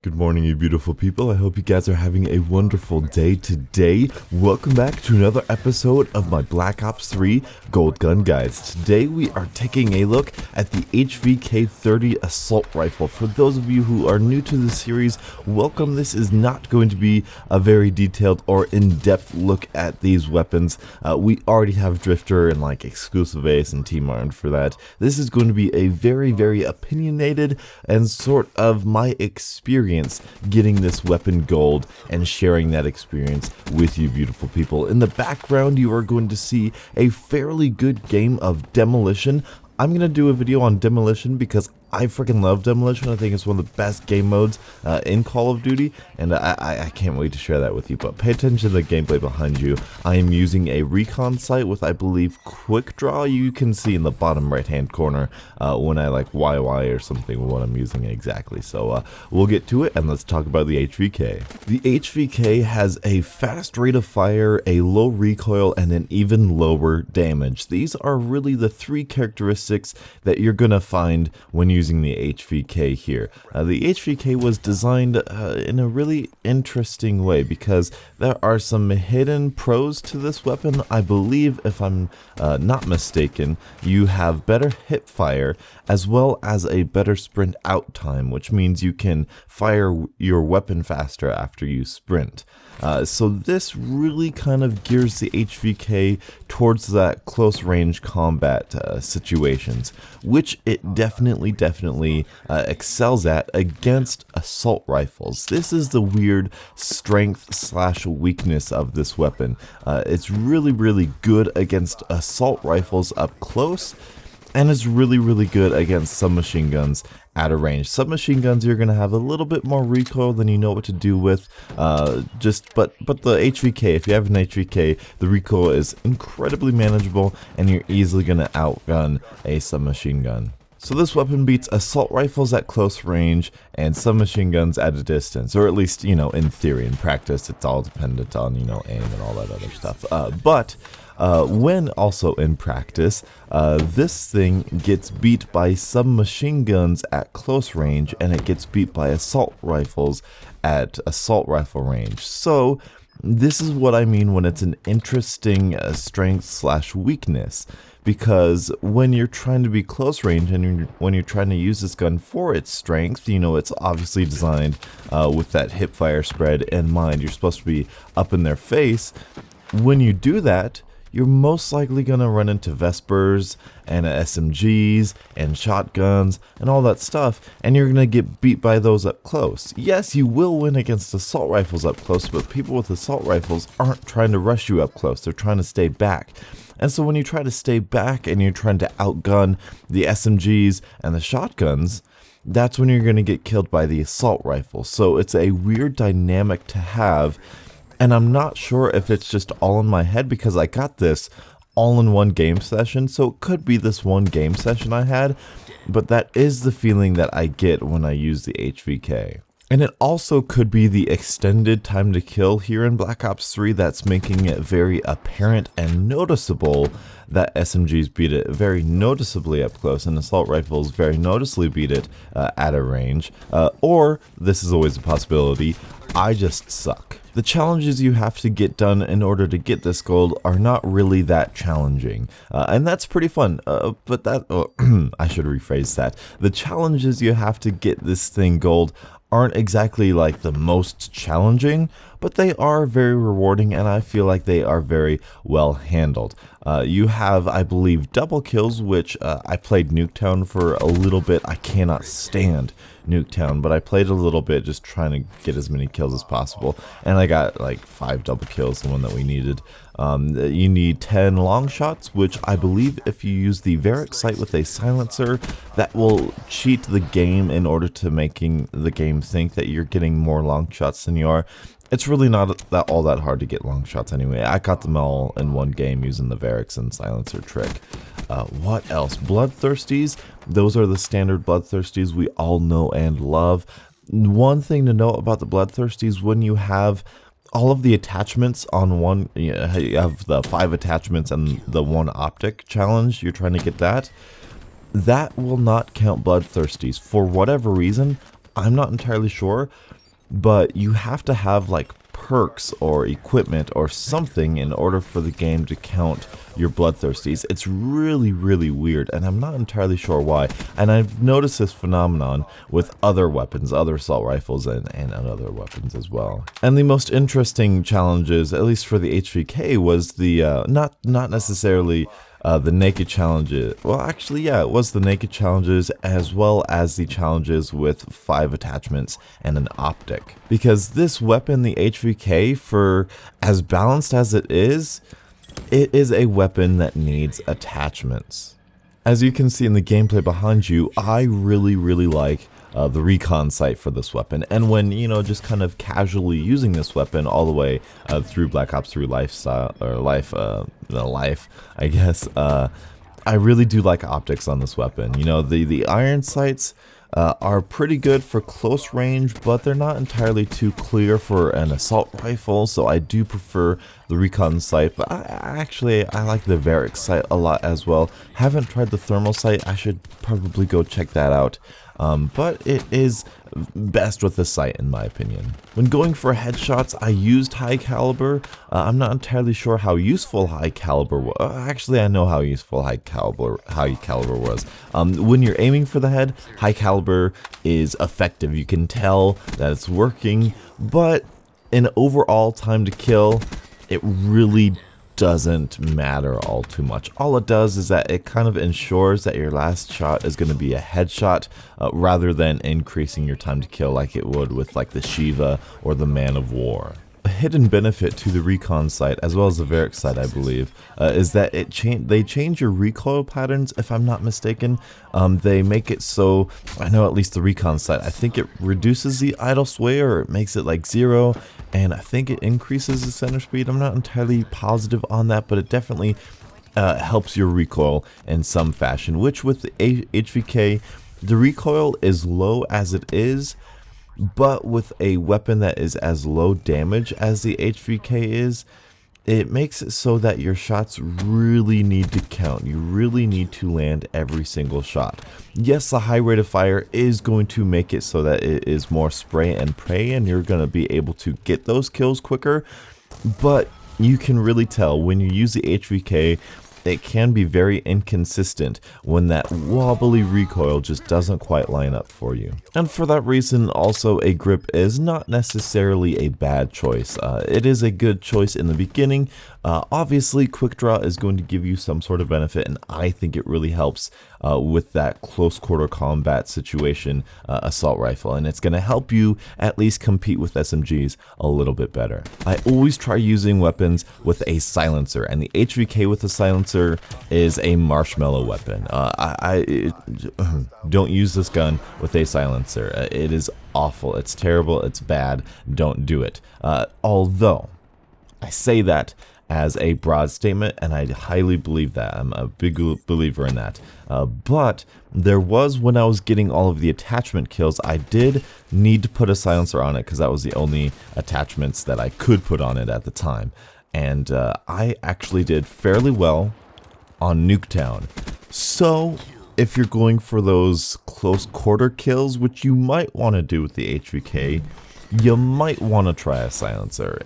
Good morning, you beautiful people. I hope you guys are having a wonderful day today. Welcome back to another episode of my Black Ops 3 Gold Gun Guides. Today we are taking a look at the HVK-30 assault rifle. For those of you who are new to the series, welcome. This is not going to be a very detailed or in-depth look at these weapons. We already have Drifter and like Exclusive Ace and Team Armed for that. This is going to be a very opinionated and sort of my experience getting this weapon gold and sharing that experience with you beautiful people. In the background you are going to see a fairly good game of Demolition. I'm going to do a video on Demolition because I freaking love Demolition. I think it's one of the best game modes in Call of Duty, and I can't wait to share that with you. But pay attention to the gameplay behind you. I am using a recon sight with, I believe, quick draw. You can see in the bottom right hand corner when I like YY or something what I'm using exactly. So we'll get to it and let's talk about the HVK. The HVK has a fast rate of fire, a low recoil, and an even lower damage. These are really the three characteristics that you're gonna find when using the HVK here. The HVK was designed in a really interesting way because there are some hidden pros to this weapon. I believe, if I'm not mistaken, you have better hip fire as well as a better sprint out time, which means you can fire your weapon faster after you sprint. So this really kind of gears the HVK towards that close range combat situations, which it definitely excels at against assault rifles. This is the weird strength slash weakness of this weapon. It's really good against assault rifles up close, and is really good against submachine guns at a range. Submachine guns, you're going to have a little bit more recoil than you know what to do with. But the HVK, if you have an HVK, the recoil is incredibly manageable, and you're easily going to outgun a submachine gun. So this weapon beats assault rifles at close range and submachine guns at a distance, or at least, you know, in theory. In practice, it's all dependent on, you know, aim and all that other stuff. When also in practice, this thing gets beat by submachine guns at close range, and it gets beat by assault rifles at assault rifle range. So this is what I mean when it's an interesting strength slash weakness, because when you're trying to be close range and when you're trying to use this gun for its strength, you know, it's obviously designed with that hip fire spread in mind. You're supposed to be up in their face. When you do that, you're most likely going to run into Vespers and SMGs and shotguns and all that stuff, and you're going to get beat by those up close. Yes, you will win against assault rifles up close, but people with assault rifles aren't trying to rush you up close. They're trying to stay back. And so when you try to stay back and you're trying to outgun the SMGs and the shotguns, that's when you're going to get killed by the assault rifle. So it's a weird dynamic to have. And I'm not sure if it's just all in my head because I got this all in one game session, so it could be this one game session I had, but that is the feeling that I get when I use the HVK. And it also could be the extended time to kill here in Black Ops 3 that's making it very apparent and noticeable that SMGs beat it very noticeably up close and assault rifles very noticeably beat it at a range. Or, this is always a possibility, I just suck. The challenges you have to get done in order to get this gold are not really that challenging, and that's pretty fun, but that, I should rephrase that. The challenges you have to get this thing gold aren't exactly like the most challenging, but they are very rewarding, and I feel like they are very well handled. You have, I believe, double kills, which I played Nuketown for a little bit. I cannot stand Nuketown, but I played a little bit just trying to get as many kills as possible, and I got like 5 double kills, the one that we needed. You need 10 long shots, which I believe if you use the Varric sight with a silencer, that will cheat the game in order to making the game think that you're getting more long shots than you are. It's really not all that hard to get long shots anyway. I got them all in one game using the Varrics and silencer trick. What else? Bloodthirsties. Those are the standard Bloodthirsties we all know and love. One thing to note about the Bloodthirsties, when you have all of the attachments on one, you have the 5 attachments and the 1 optic challenge, you're trying to get that, that will not count Bloodthirsties. For whatever reason, I'm not entirely sure, but you have to have like perks or equipment or something in order for the game to count your bloodthirsties. It's really, really weird, and I'm not entirely sure why. And I've noticed this phenomenon with other weapons, other assault rifles, and other weapons as well. And the most interesting challenges, at least for the HVK, was the not necessarily the naked challenges. Well, actually, yeah, it was the naked challenges as well as the challenges with 5 attachments and an optic. Because this weapon, the HVK, for as balanced as it is a weapon that needs attachments. As you can see in the gameplay behind you, I really, really like the recon sight for this weapon, and when, you know, just kind of casually using this weapon all the way through Black Ops 3 life, I guess, I really do like optics on this weapon. You know, the iron sights are pretty good for close range, but they're not entirely too clear for an assault rifle, so I do prefer the recon sight. But I like the Varic sight a lot as well. Haven't tried the thermal sight. I should probably go check that out. But it is best with the sight, in my opinion. When going for headshots, I used high caliber. I'm not entirely sure how useful high caliber was. Actually, I know how useful high caliber was. When you're aiming for the head, high caliber is effective. You can tell that it's working, but in overall time to kill, it really doesn't matter all too much. All it does is that it kind of ensures that your last shot is going to be a headshot rather than increasing your time to kill like it would with like the Shiva or the Man of War. A hidden benefit to the recon sight, as well as the Varic sight, I believe, is that they change your recoil patterns, if I'm not mistaken. They make it so, I know at least the recon sight, I think it reduces the idle sway, or it makes it like 0, and I think it increases the center speed. I'm not entirely positive on that, but it definitely helps your recoil in some fashion, which with the HVK, the recoil is low as it is, but with a weapon that is as low damage as the HVK is, it makes it so that your shots really need to count. You really need to land every single shot. Yes, the high rate of fire is going to make it so that it is more spray and pray, and you're going to be able to get those kills quicker, but you can really tell when you use the HVK, it can be very inconsistent when that wobbly recoil just doesn't quite line up for you. And for that reason, also, a grip is not necessarily a bad choice. It is a good choice in the beginning. Obviously, quick draw is going to give you some sort of benefit, and I think it really helps with that close quarter combat situation assault rifle, and it's going to help you at least compete with SMGs a little bit better. I always try using weapons with a silencer, and the HVK with a silencer is a marshmallow weapon. I don't use this gun with a silencer. It is awful. It's terrible. It's bad. Don't do it. Although I say that as a broad statement, and I highly believe that. I'm a big believer in that. But there was, when I was getting all of the attachment kills, I did need to put a silencer on it because that was the only attachments that I could put on it at the time. And I actually did fairly well on Nuketown. So if you're going for those close quarter kills, which you might want to do with the HVK, you might want to try a silencer.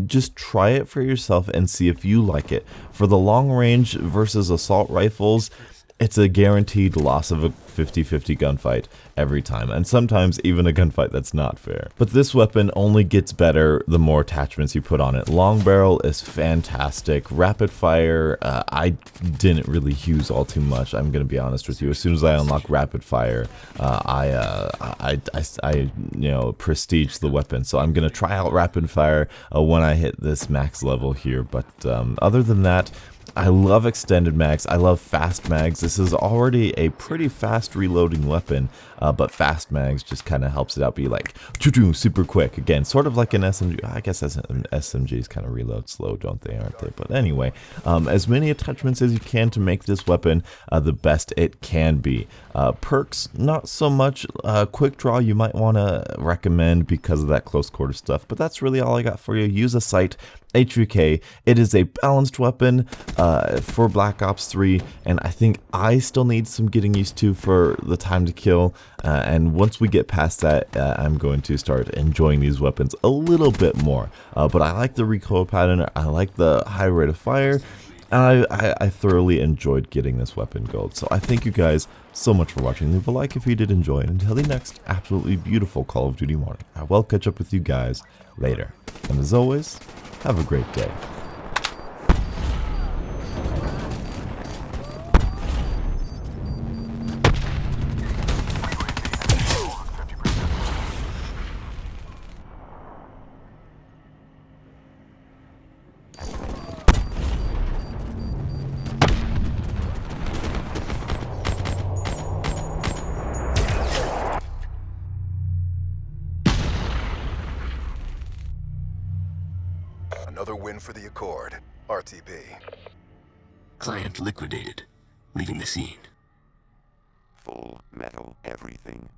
Just try it for yourself and see if you like it. For the long range versus assault rifles, it's a guaranteed loss of a 50-50 gunfight every time, and sometimes even a gunfight that's not fair. But this weapon only gets better the more attachments you put on it. Long barrel is fantastic. Rapid fire, I didn't really use all too much, I'm gonna be honest with you. As soon as I unlock rapid fire, I prestige the weapon. So I'm gonna try out rapid fire when I hit this max level here. But other than that, I love extended mags. I love fast mags. This is already a pretty fast reloading weapon, but fast mags just kind of helps it out be like super quick. Again, sort of like an SMG. I guess SMGs kind of reload slow, don't they? Aren't they? But anyway, as many attachments as you can to make this weapon the best it can be. Perks, not so much. Quick draw you might want to recommend because of that close quarter stuff, but that's really all I got for you. Use a sight HVK. It is a balanced weapon for Black Ops 3, and I think I still need some getting used to for the time to kill, and once we get past that, I'm going to start enjoying these weapons a little bit more. But I like the recoil pattern, I like the high rate of fire, and I thoroughly enjoyed getting this weapon gold. So I thank you guys so much for watching. Leave a like if you did enjoy, and until the next absolutely beautiful Call of Duty morning, I will catch up with you guys later. And as always, have a great day. Another win for the Accord. RTB. Client liquidated, leaving the scene. Full metal everything.